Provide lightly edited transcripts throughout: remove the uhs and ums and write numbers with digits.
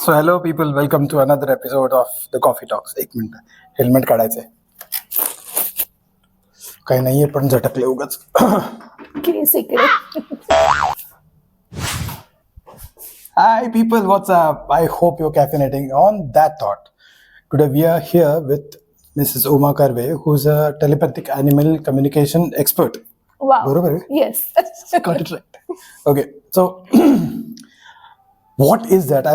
So hello people, welcome to another episode of the Coffee Talks. एक minute, helmet काढायचंय. काही नाहीये पण झटकले उगाच. केस इकडे. Hi people, what's up? I hope you're caffeinating. On that thought, today we are here with Mrs. Uma Karve, who's a telepathic animal communication expert. Wow. बरोबर आहे? Yes. Got it right. Okay, so what is that?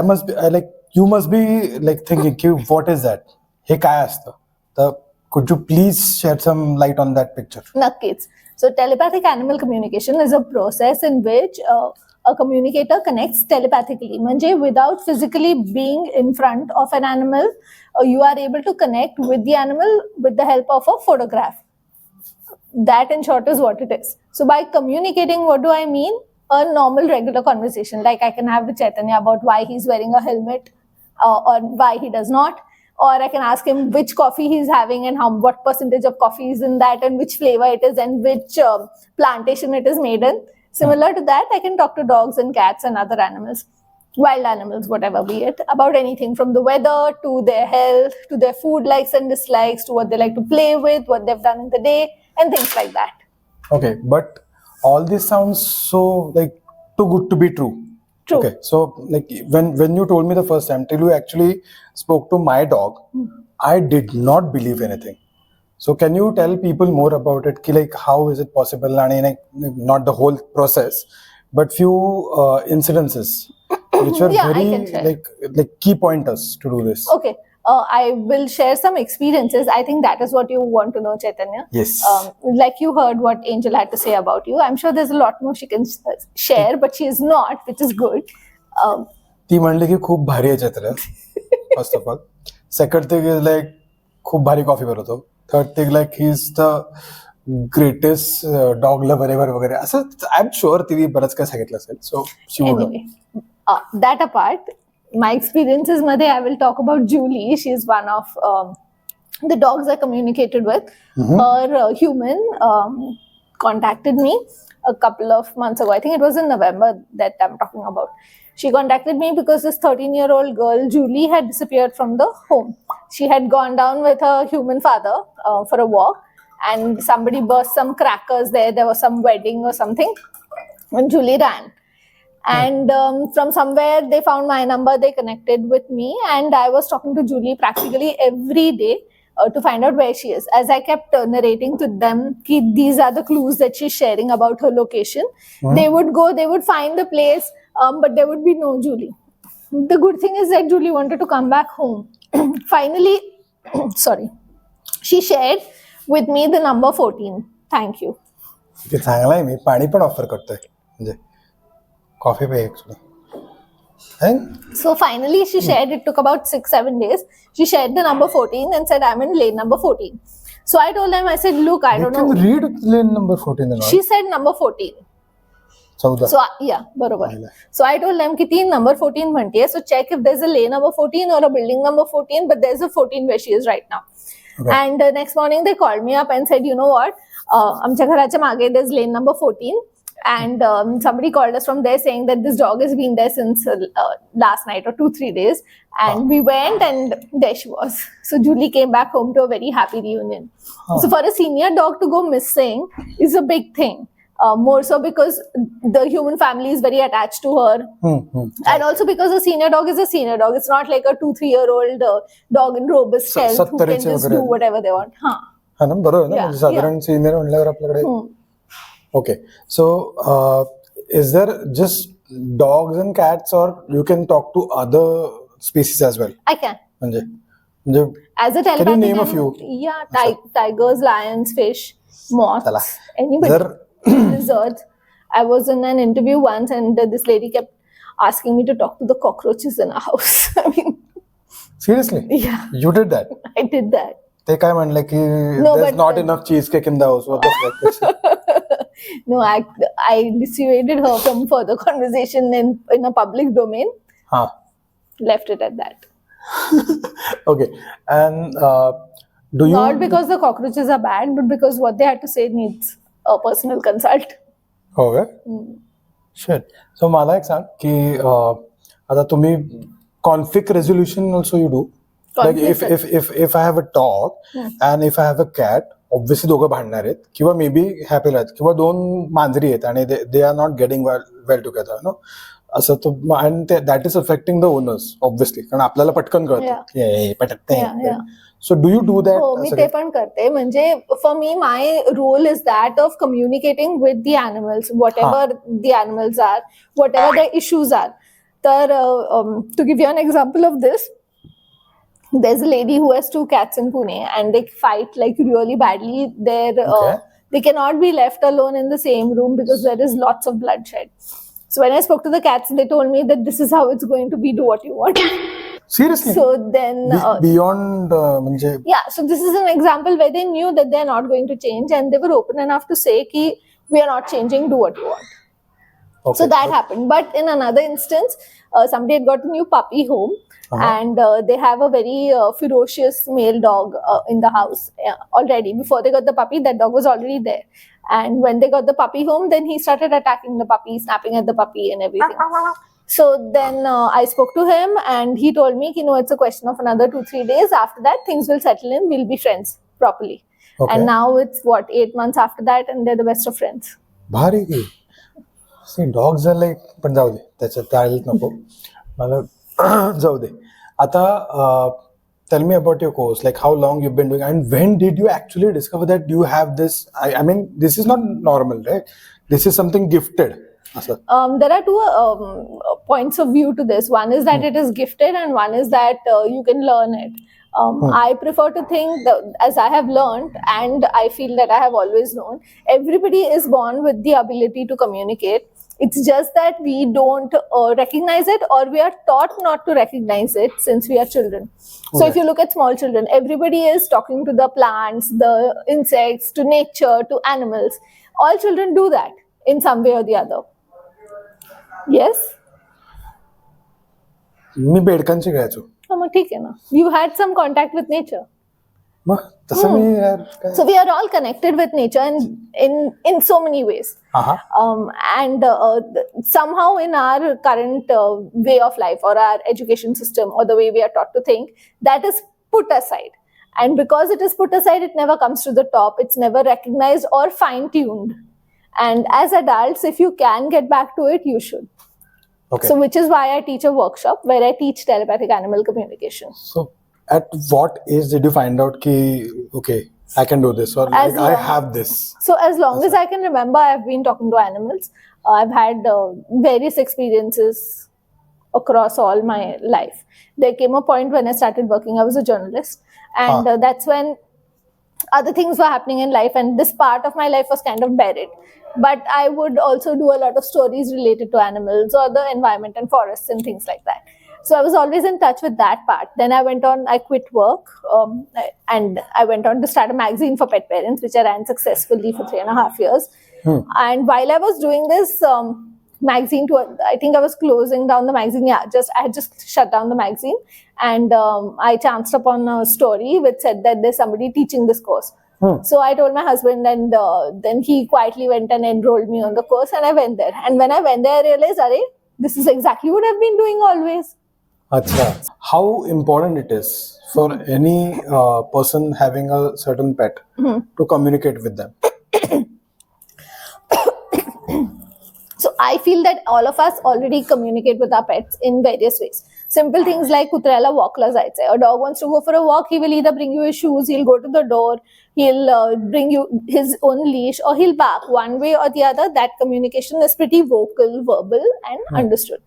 You must be like thinking, what is that? हे काय असतं? तर could you please shed some light on that picture? Nakkids. So telepathic animal communication is a process in which a communicator connects telepathically. म्हणजे without physically being in front of an animal, you are able to connect with the animal with the help of a photograph. That in short is what it is. So by communicating, what do I mean? A normal regular conversation, like I can have with Chaitanya about why he's wearing a helmet or why he does not, or I can ask him which coffee he's having and what percentage of coffee is in that and which flavor it is and which plantation it is made in. Similar to that, I can talk to dogs and cats and other animals, wild animals, whatever be it, about anything from the weather to their health, to their food likes and dislikes, to what they like to play with, what they've done in the day, and things like that. Okay, but all this sounds so like too good to be true. True. Okay, so like when you told me the first time till you actually spoke to my dog, I did not believe anything. So can you tell people more about it? Ki, like how is it possible? And like, not the whole process, but few incidences which were Yeah, I very can share. like key pointers to do this. Okay. I will share some experiences. I think that is what you want to know, Chaitanya. Yes. Like you heard what Angel had to say about you. I'm sure there's a lot more she can share, but she is not, which is good. ती म्हणली की खूप भारी आहे Chaitra. First of all. Second thing is like खूप भारी coffee बनवतो. Third thing like he is the greatest dog lover ever वगैरे असं आय एम शुअर तिने बरंच काय सांगितलं असेल. So she would Anyway, that apart, my experiences मध्ये I will talk about Julie. She is one of the dogs I communicated with. Her human contacted me a couple of months ago. I think it was in November that I'm talking about. She contacted me because this 13-year-old girl, Julie, had disappeared from the home. She had gone down with her human father for a walk, and somebody burst some crackers there. There was some wedding or something, and Julie ran. And from somewhere they found my number, they connected with me, and I was talking to Julie practically every day to find out where she is. As I kept narrating to them, these are the clues that she's sharing about her location. They would go, they would find the place, but there would be no Julie. The good thing is that Julie wanted to come back home. Finally, sorry, she shared with me the number 14. Thank you. ते चांगलं आहे. मी पाणी पण offer करतोय म्हणजे coffee पे actually. So finally she shared, it took about 6-7 days. She shared the number 14 and said, I'm in lane number 14. So I told them, I said, look, I don't know. Read lane number 14 and all. She said number 14. 14. So yeah, barobar. So I told them, Kiti number 14 म्हणते, so check if there's a lane number 14 or a building number 14, but there's a 14 where she is right now. Okay. And next morning they called me up and said, you know what, आमच्या घराच्या मागे there's lane number 14. And somebody called us from there saying that this dog has been there since last night or 2-3 days. And we went and there she was. So Julie came back home to a very happy reunion. So for a senior dog to go missing is a big thing. More so because the human family is very attached to her. And also because a senior dog is a senior dog. It's not like a 2-3-year-old dog in robust health who can just do whatever they want. हा ना, बरोबर ना, साधारण senior म्हणल्यावर आपल्याकडे. Okay, so is there just dogs and cats, or you can talk to other species as well? I can. म्हणजे As a telepathic, can you name a few? Yeah, tigers, lions, fish, moths, anybody. Lizards. I was in an interview once, and this lady kept asking me to talk to the cockroaches in our house. I mean, seriously? Yeah. You did that? I did that. ते काय म्हणलं की there's not enough cheesecake in the house. What the fuck? No, I dissuaded her from further conversation in a public domain. Left it at that. Okay, and do you? Not because the cockroaches are bad, but because what they had to say needs a personal consult. Okay. Shit. So मला एक सांग की आता तुम्ही conflict resolution also you do? Like if I have a dog and if I have a cat, obviously दोघं भांडणार आहेत किंवा may be happy राहतात किंवा दोन मांजरी आहेत आणि they are not getting well together no असं तो आणि that is affecting the owners obviously कारण आपल्याला पटकन कळतं पटकन. So do you do that? हो, मी ते पण करते. म्हणजे for me my role is that of communicating with the animals, whatever the animals are, whatever the issues are. तर to give you an example of this, there's a lady who has 2 cats in Pune and they fight like really badly. They cannot be left alone in the same room because there is lots of bloodshed. So when I spoke to the cats, they told me that this is how it's going to be, do what you want. Seriously? So then beyond yeah, so this is an example where they knew that they're not going to change and they were open enough to say ki we are not changing, do what you want. Okay. So that happened. But in another instance, somebody had got a new puppy home. And they have a very ferocious male dog in the house already. Before they got the puppy, that dog was already there. And when they got the puppy home, then he started attacking the puppy, snapping at the puppy and everything. So then I spoke to him and he told me, it's a question of another 2-3 days. After that, things will settle in. We'll be friends properly. Okay. And now it's 8 months after that and they're the best of friends. Bhari ki. See, dogs are like, पण जाऊ दे, त्याच्यात जायला नको. मला जाऊ दे. आता tell me about your course, like how long you've been doing and when did you actually discover that you have this? I mean, this is not normal, right? This is something gifted. There are 2 points of view to this. One is that it is gifted and one is that you can learn it. I prefer to think that as I have learned and I feel that I have always known, everybody is born with the ability to communicate. It's just that we don't recognize it or we are taught not to recognize it since we are children. So if you look at small children, everybody is talking to the plants, the insects, to nature, to animals. All children do that in some way or the other. Yes? मी बेडकांची खेळायचो. मग ठीक आहे ना. You had some contact with nature. So we are all connected with nature in so many ways. And somehow in our current way of life or our education system or the way we are taught to think, that is put aside. And because it is put aside, it never comes to the top. It's never recognized or fine-tuned. And as adults, if you can get back to it, you should. Okay. So which is why I teach a workshop where I teach telepathic animal communication. So at what age did you find out ki okay, I can do this or like, I have this? So as long as I can remember, I've been talking to animals. I've had various experiences across all my life. There came a point when I started working. I was a journalist, and that's when other things were happening in life, and this part of my life was kind of buried. But I would also do a lot of stories related to animals or the environment and forests and things like that. So I was always in touch with that part. Then I quit work and I went on to start a magazine for pet parents, which I ran successfully for 3.5 years. And while I was doing this magazine, I think I was closing down the magazine. I had just shut down the magazine. And I chanced upon a story which said that there's somebody teaching this course. So I told my husband and then he quietly went and enrolled me on the course and I went there. And when I went there, I realized, this is exactly what I've been doing always. Achha. How important it is for any person having a certain pet to communicate with them? So I feel that all of us already communicate with our pets in various ways. Simple things like कुत्र्याला walkला जायचंय. A dog wants to go for a walk, he will either bring you his shoes, he'll go to the door, he'll bring you his own leash or he'll bark. One way or the other, that communication is pretty vocal, verbal and understood.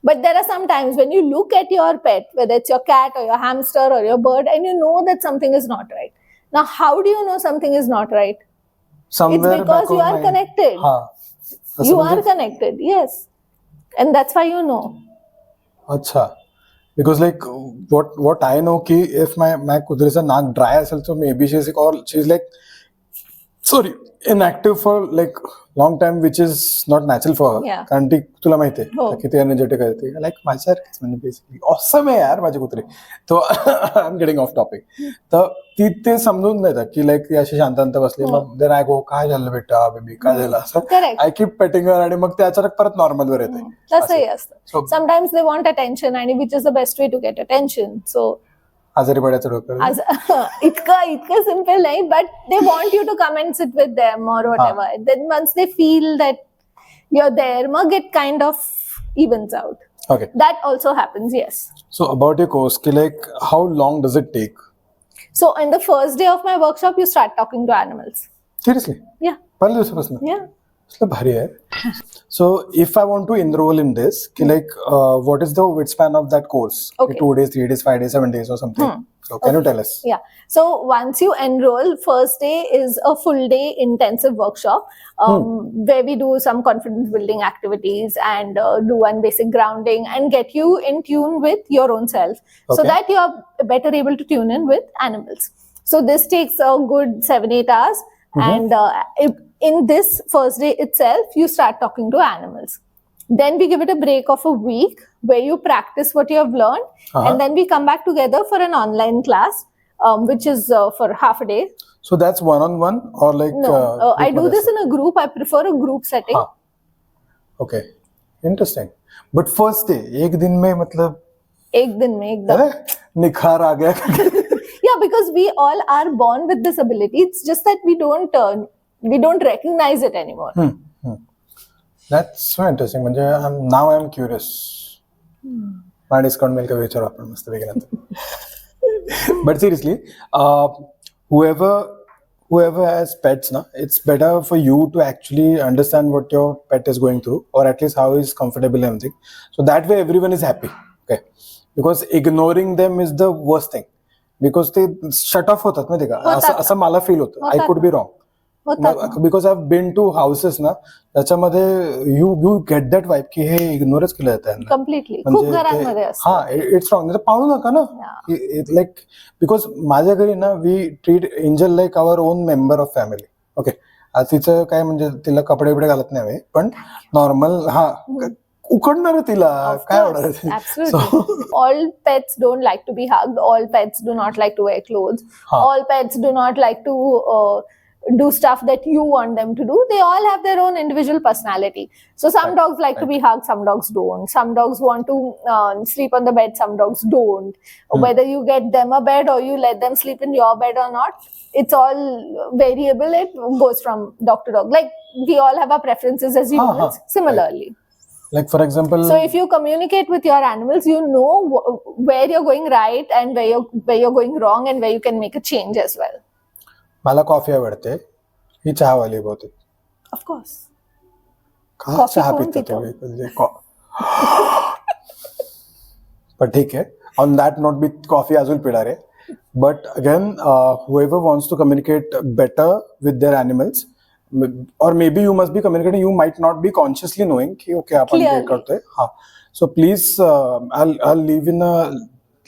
But there are some times when you look at your pet, whether it's your cat or your hamster or your bird, and you know that something is not right. Now, how do you know something is not right? Somewhere it's because you are connected. You are connected, yes. And that's why you know. Acha. Because like what I know ki if my kudre's naak dry asel, so maybe she's like sorry inactive for like long time which is not natural for her. Yeah. कारण ती तुला माहिती हो. आहे किती energetic आहे ती. Like माझ्यासारखीच म्हणजे बेसिकली ऑसम आहे यार माझी कुत्री. तो I am getting off topic. तर ती ते समजून देतात की लाईक ती अशी शांत बसली. मग देन आय गो काय झालं बेटा बेबी काय झालं असं. Correct. आय कीप पेटिंग हर आणि मग ते अचानक परत नॉर्मल वर येते. तसंही असतं. So- sometimes they want attention आणि which is the best way to get attention. So आजारी पडायचं डोकं. इतकं सिम्पल नाही, but they want you to come and sit with them or whatever. Then once they feel that you're there, mug it kind of evens out. Okay. That also happens, yes. So about your course, like how long does it take? So in the first day of my workshop, you start talking to animals. Seriously? Yeah. पहिल्या दिवसापासून? Yeah. It's भारी आहे. So if I want to enroll in this, like what is the span of that course? Okay. 2 days, 3 days, 5 days, 7 days or something. So can you tell us? Yeah. So once you enroll, first day is a full day intensive workshop where we do some confidence building activities and do one basic grounding and get you in tune with your own self so Okay. that you are better able to tune in with animals. So this takes a good 7-8 hours. And in this first day itself, you start talking to animals. Then we give it a break of a week where you practice what you have learned. And then we come back together for an online class, which is for half a day. So that's one-on-one or like? No, I group do this in a group. I prefer a group setting. Okay, interesting. But first day, एक दिन में मतलब? एक दिन में एकदम. अरे निखार आ गया. Yeah, because we all are born with this ability. It's just that we don't recognize it anymore. That's so interesting. म्हणजे now I'm curious. मला डिस्काउंट मिळेल का विचारू आपण मस्त नंतर. But seriously, whoever has pets, na, it's better for you to actually understand what your pet is going through, or at least how he's comfortable and everything. So that way everyone is happy. Okay, because ignoring them is the worst thing. Because ते shut off होतात माहिती का. असं मला feel होतं. I could be wrong. Because I've been to houses ना त्याच्यामध्ये you get that vibe की हे इग्नोरच केलं जातं. Completely. खूप घरांमध्ये असतं. हा इट्स रॉंग. पाळू नका ना. लाईक बिकॉज माझ्या घरी ना we treat angel like our own member of family. Okay, तिचं काय म्हणजे तिला कपडे बिपडे घालत नाही आम्ही, पण नॉर्मल उकडणार तिला काय होणार. Absolutely. All pets don't like to be hugged. All pets do not like to wear clothes. All pets do not like to do stuff that you want them to do. They all have their own individual personality. So some dogs like to be hugged, some dogs don't. Some dogs want to sleep on the bed, some dogs don't. Whether you get them a bed or you let them sleep in your bed or not, it's all variable. It goes from dog to dog. Like we all have our preferences as humans. Similarly. Like for example, so if you communicate with your animals, you know where you're going right and where you're going wrong and where you can make a change as well. मला coffee आवडते, ही चहावाली बहुतेक. Of course. का चहा पिता तुम्ही? पण ठीक आहे. On that note, me coffee अजून पिणार आहे. But again, whoever wants to communicate better with their animals, or maybe you must be communicating, you might not be consciously knowing कि okay आपण हे करतोय. So please, I'll leave in a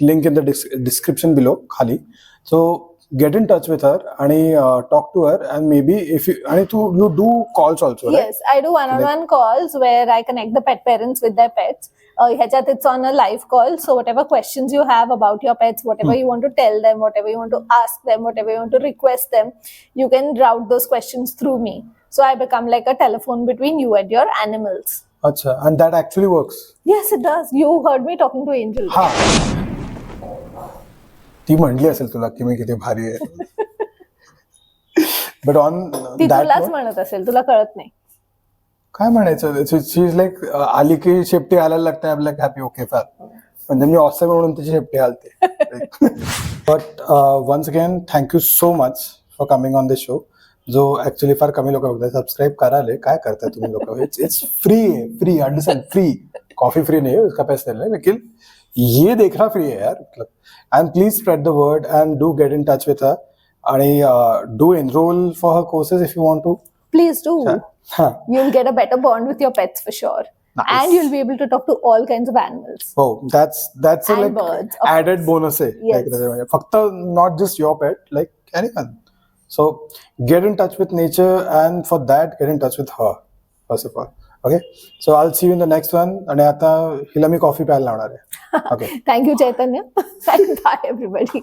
link in the description below खाली. So get in touch with her and talk to her, and maybe if you do calls also, right? Yes, I do one-on-one calls where I connect the pet parents with their pets. ह्याच्यात it's on a live call, so whatever questions you have about your pets, whatever you want to tell them, whatever you want to ask them, whatever you want to request them, you can route those questions through me. So I become like a telephone between you and your animals. Acha, and that actually works? Yes, it does. You heard me talking to Angel. ती म्हणली असेल तुला की मी किती भारी आहे. But on ती तुलाच म्हणत असेल, तुला कळत नाही. काय म्हणायचं. शी इज लाईक आली की शेपटी हालायला लागते. I am like happy okay फार. म्हणजे मी ऑसम म्हणून त्याची शेपटी हालते. But once again thank you so much for coming on this show. जो ऍक्च्युली फार कमी लोक बघतात. सबस्क्राईब कराले. काय करताय तुम्ही लोक. It's free understand. Free coffee free नाही, उसका पैसा नहीं, लेकिन ये देखना फ्री है यार. मतलब and please spread the word and do get in touch with her and do enroll for her courses if you want to. Please do. You'll get a better bond with your pets for sure. Nice. And you'll be able to talk to all kinds of animals. Oh, that's a like birds, added bonus. Yes. Like, not just your pet, like anyone. So get in touch with nature, and for that get in touch with her first of all. Okay, so I'll see you in the next one. आणि आता हिला मी coffee प्यायला लावणार आहे. Okay. Thank you, Chaitanya. And bye, everybody.